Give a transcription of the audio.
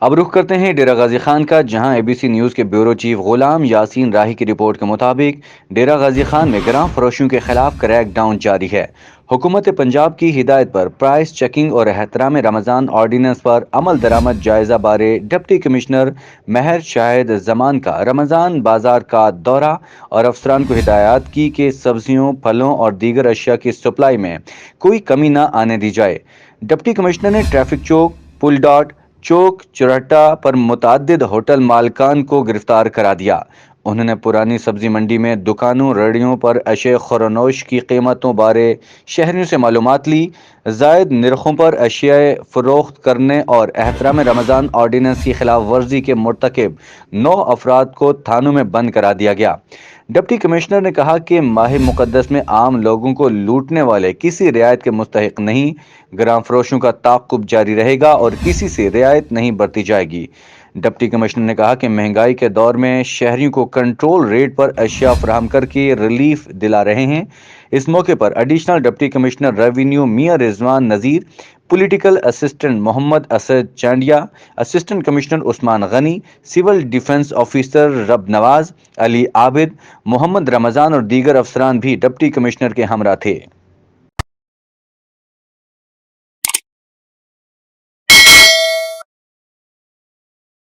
اب رخ کرتے ہیں ڈیرہ غازی خان کا، جہاں اے بی سی نیوز کے بیورو چیف غلام یاسین راہی کی رپورٹ کے مطابق ڈیرہ غازی خان میں گراں فروشوں کے خلاف کریک ڈاؤن جاری ہے۔ حکومت پنجاب کی ہدایت پر پرائس چیکنگ اور احترام رمضان آرڈیننس پر عمل درآمد جائزہ بارے ڈپٹی کمشنر مہر شاہد زمان کا رمضان بازار کا دورہ اور افسران کو ہدایات کی کہ سبزیوں، پھلوں اور دیگر اشیاء کی سپلائی میں کوئی کمی نہ آنے دی جائے۔ ڈپٹی کمشنر نے ٹریفک چوک، پل ڈاٹ، چوک چوراہا پر متعدد ہوٹل مالکان کو گرفتار کرا دیا۔ انہوں نے پرانی سبزی منڈی میں دکانوں، ریڑھیوں پر اشیاء خورنوش کی قیمتوں بارے شہریوں سے معلومات لی، زائد نرخوں پر اشیاء فروخت کرنے اور احترام رمضان آرڈیننس کی خلاف ورزی کے مرتکب 9 افراد کو تھانوں میں بند کرا دیا گیا۔ ڈپٹی کمشنر نے کہا کہ ماہ مقدس میں عام لوگوں کو لوٹنے والے کسی رعایت کے مستحق نہیں، گراں فروشوں کا تعاقب جاری رہے گا اور کسی سے رعایت نہیں برتی جائے گی۔ ڈپٹی کمشنر نے کہا کہ مہنگائی کے دور میں شہریوں کو کنٹرول ریٹ پر اشیاء فراہم کر کے ریلیف دلا رہے ہیں۔ اس موقع پر ایڈیشنل ڈپٹی کمشنر ریونیو میاں رضوان نذیر، پولیٹیکل اسسٹنٹ محمد اسد چانڈیا، اسسٹنٹ کمشنر عثمان غنی، سول ڈیفنس آفیسر رب نواز، علی عابد، محمد رمضان اور دیگر افسران بھی ڈپٹی کمشنر کے ہمراہ تھے۔